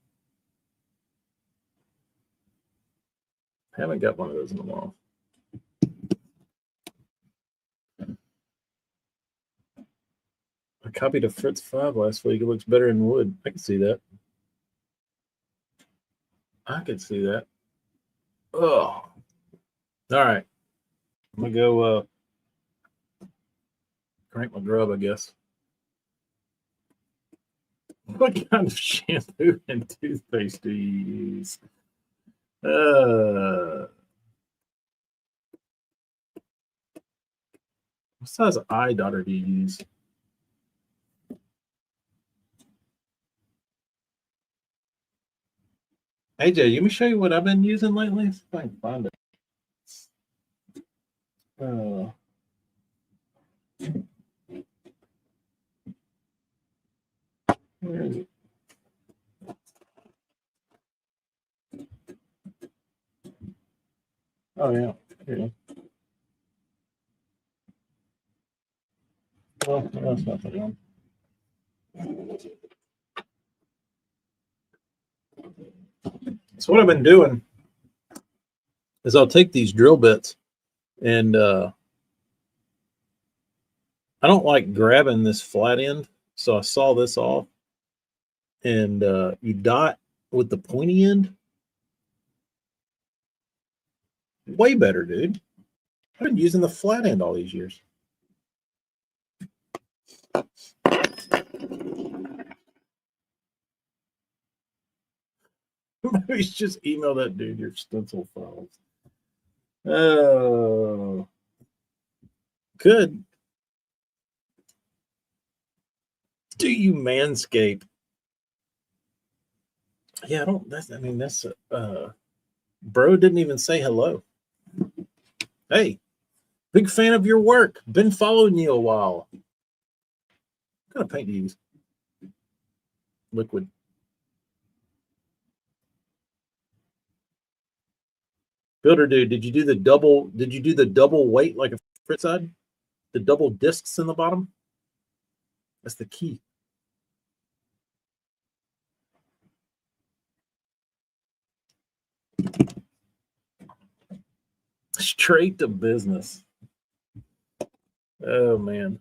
Haven't got one of those in a while. I copied a Fritz 5 last week. It looks better in wood. I can see that. I can see that. Oh. All right. I'm going to go crank my grub, I guess. What kind of shampoo and toothpaste do you use? What size eye daughter do you use? AJ, let me show you what I've been using lately. If I can find it. Where is it? Oh, yeah. Here. Well, that's not the one. So what I've been doing is I'll take these drill bits and I don't like grabbing this flat end. So I saw this off and you dot with the pointy end. Way better, dude. I've been using the flat end all these years. Maybe just email that dude your stencil files. Oh, good. Do you manscape? Yeah, I don't. That's bro didn't even say hello. Hey, Big fan of your work. Been following you a while. What kind of paint do you use? Liquid. Builder dude, did you do the double? Did you do the double weight like a Fritz side? The double discs in the bottom? That's the key. Straight to business. Oh man.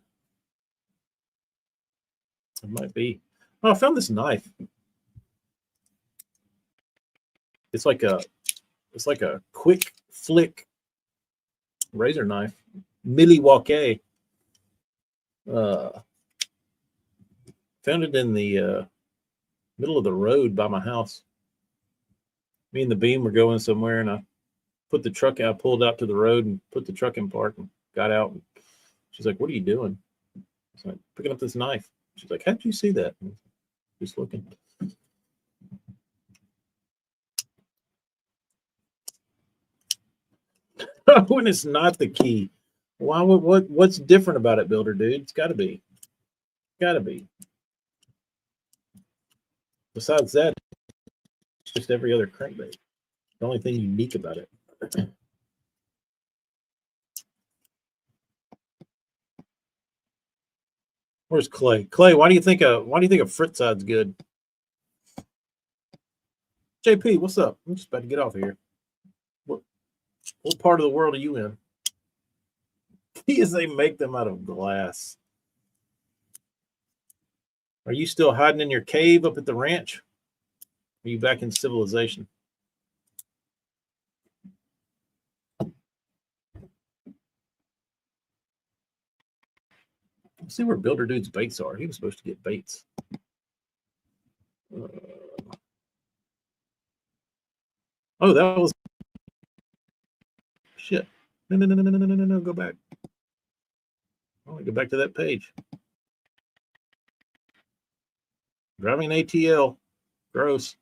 It might be. Oh, I found this knife. It's like a quick flick razor knife. Milwaukee. Found it in the middle of the road by my house. Me and the beam were going somewhere, and I put the truck out, pulled out to the road, and put the truck in park, and got out. And she's like, "What are you doing?" I was like, "Picking up this knife." She's like, "How did you see that?" Just looking. When it's not the key, why? What's different about it, builder dude? It's got to be. Got to be. Besides that, it's just every other crankbait. The only thing unique about it. Where's Clay? Clay, why do you think a Fritz side's good? JP, what's up? I'm just about to get off of here. What part of the world are you in? Because they make them out of glass. Are you still hiding in your cave up at the ranch? Are you back in civilization? Let's see where Builder Dude's baits are. He was supposed to get baits. Oh, that was shit. No. Go back. I want to go back to that page. Driving an ATL. Gross.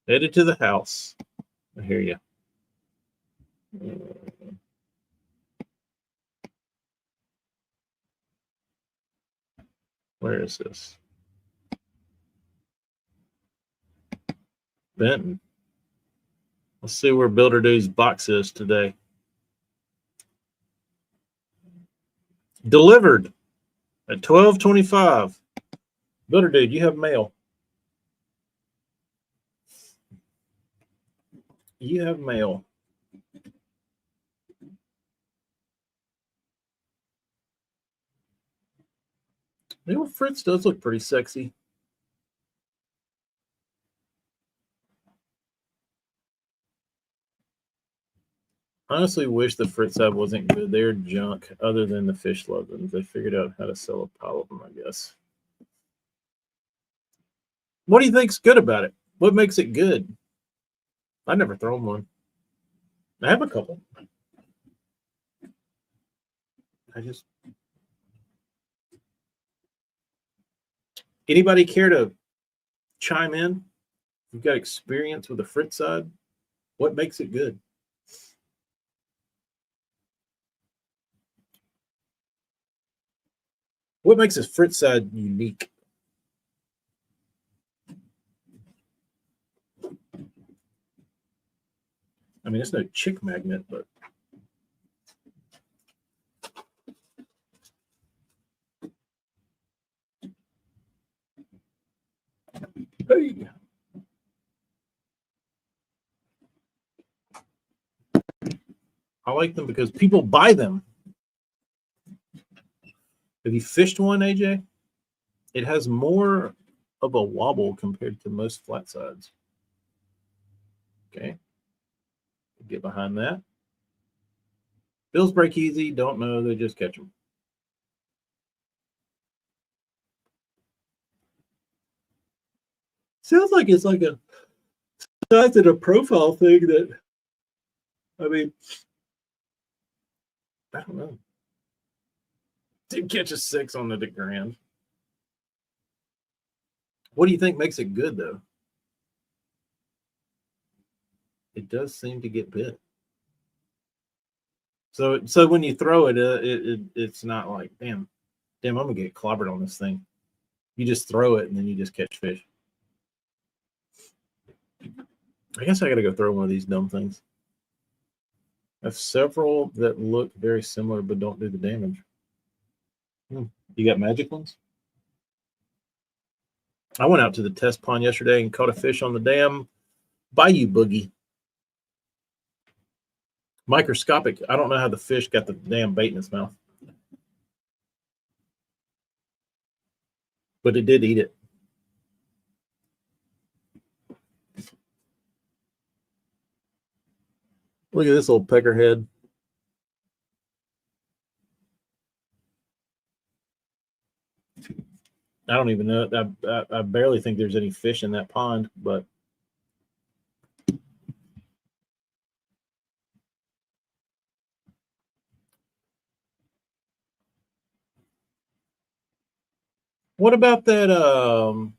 Headed to the house. I hear you. Where is this? Benton. Let's see where Builder Dude's box is today. Delivered at 12:25. Builder Dude, you have mail. You have mail. You know, Fritz does look pretty sexy. Honestly, wish the Fritz side wasn't good. They're junk other than the fish lovins. They figured out how to sell a pile of them, I guess. What do you think's good about it? What makes it good? I never thrown one. I have a couple. Anybody care to chime in? You've got experience with the Fritz side. What makes it good? What makes a Fritz side unique? I mean, it's no chick magnet, but hey. I like them because people buy them. Have you fished one, AJ? It has more of a wobble compared to most flat sides. Okay. Get behind that. Bills break easy. Don't know. They just catch them. Sounds like it's like a size and a profile thing that, I mean, I don't know. Did catch a 6 on the DeGrand. What do you think makes it good, though? It does seem to get bit. So when you throw it, it's not like, damn, I'm gonna get clobbered on this thing. You just throw it and then you just catch fish. I guess I gotta go throw one of these dumb things. I have several that look very similar but don't do the damage. You got magic ones? I went out to the test pond yesterday and caught a fish on the damn bayou boogie. Microscopic. I don't know how the fish got the damn bait in its mouth. But it did eat it. Look at this old peckerhead. I don't even know. I barely think there's any fish in that pond, but what about that?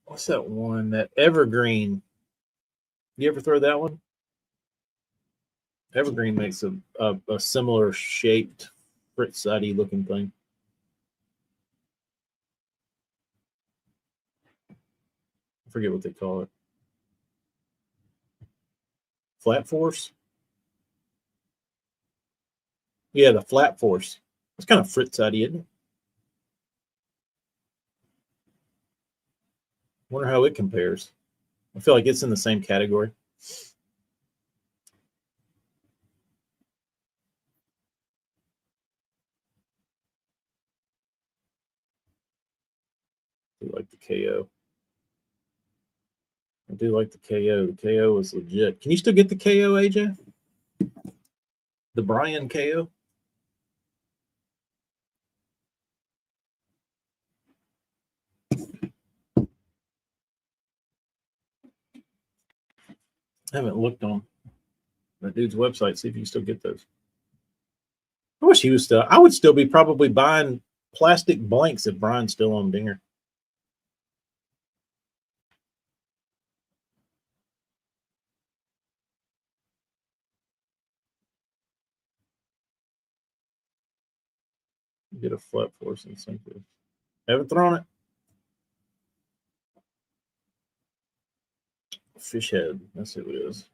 What's that one? That evergreen. You ever throw that one? Evergreen makes a similar shaped fritz-sidey looking thing. I forget what they call it. Flat force? Yeah, the flat force. It's kind of fritz-sidey, isn't it? Wonder how it compares. I feel like it's in the same category. I do like the KO. I do like the KO. The KO is legit. Can you still get the KO, AJ? The Brian KO? I haven't looked on that dude's website, see if you can still get those. I wish he was still. I would still be probably buying plastic blanks if Brian's still on Dinger. Get a flat force incentive. Haven't thrown it. Fish head. That's who it is.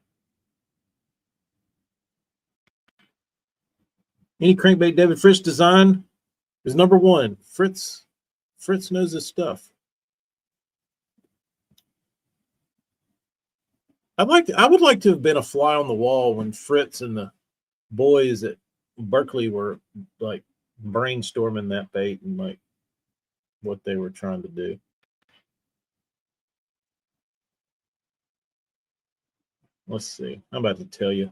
Any crankbait David Fritz design is number one. Fritz knows his stuff. I would like to have been a fly on the wall when Fritz and the boys at Berkeley were like brainstorming that bait and like what they were trying to do. Let's see. I'm about to tell you.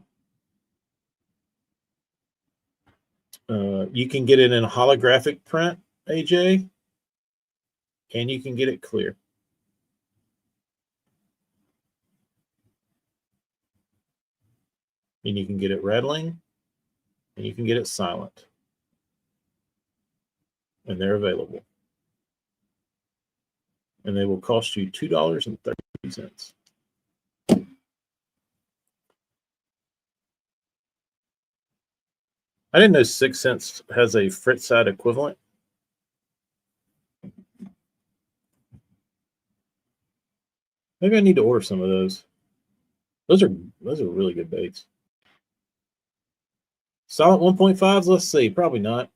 You can get it in a holographic print, AJ, and you can get it clear. And you can get it rattling, and you can get it silent. And they're available. And they will cost you $2.30. I didn't know 6 cents has a Fritz side equivalent. Maybe I need to order some of those. Those are really good baits. Solid 1.5s, let's see. Probably not.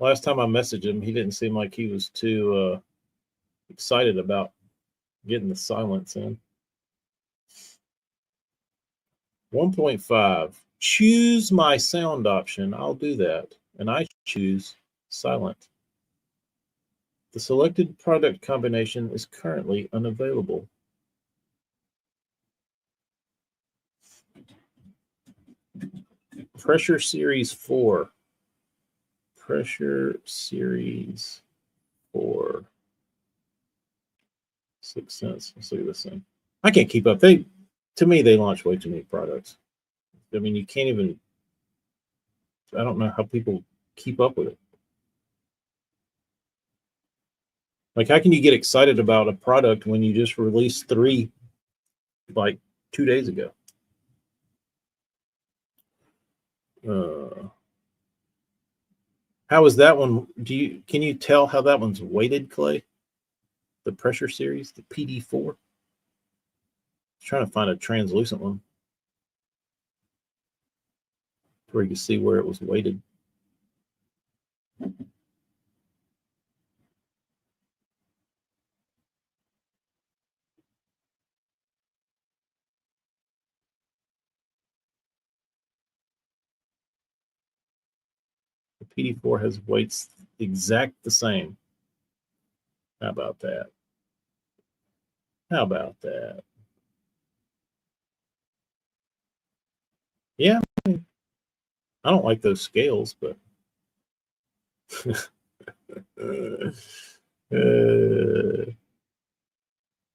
Last time I messaged him, he didn't seem like he was too excited about getting the silence in. 1.5. Choose my sound option. I'll do that. And I choose silent. The selected product combination is currently unavailable. Pressure Series 4. Pressure Series 4. 6 cents. Let's look at this thing. I can't keep up. To me, they launch way too many products. I mean, you can't even. I don't know how people keep up with it. Like, how can you get excited about a product when you just released 3 like 2 days ago? How is that one? Can you tell how that one's weighted, Clay? The pressure series, the PD4. Trying to find a translucent one where you can see where it was weighted. The PD4 has weights exact the same. How about that? How about that? Yeah, I don't like those scales, but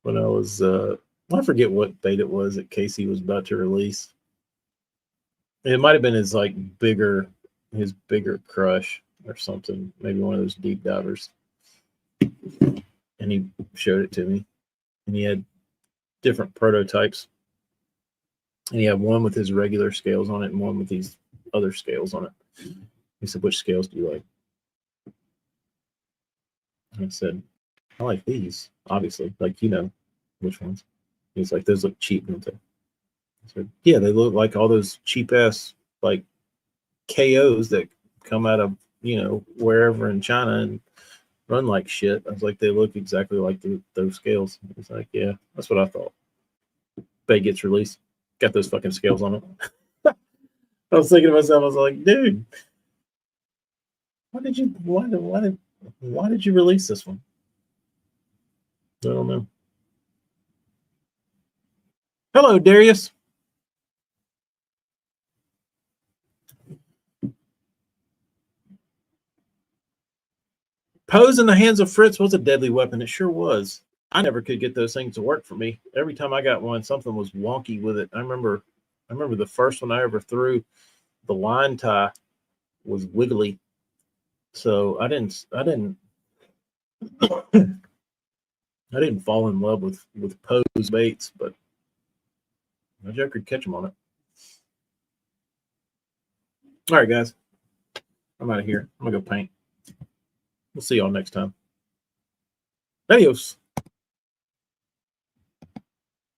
when I was, I forget what date it was that Casey was about to release. It might have been his his bigger crush or something, maybe one of those deep divers. And he showed it to me, and he had different prototypes. And he had one with his regular scales on it and one with these other scales on it. He said, "Which scales do you like?" And I said, "I like these, obviously. Like, which ones?" He's like, "Those look cheap, don't they?" I said, "Yeah, they look like all those cheap ass like KOs that come out of, wherever in China and run like shit." I was like, "They look exactly like those scales." He's like, "Yeah, that's what I thought." Bay gets released, got those fucking scales on it. I was thinking to myself, I was like, "Dude, why did you release this one?" I don't know. Hello, Darius. Pose in the hands of Fritz was a deadly weapon. It sure was. I never could get those things to work for me. Every time I got one, something was wonky with it. I remember the first one I ever threw, the line tie was wiggly. So I didn't I didn't fall in love with Pose baits, but my Joker could catch them on it. All right, guys. I'm out of here. I'm gonna go paint. We'll see y'all next time. Adios.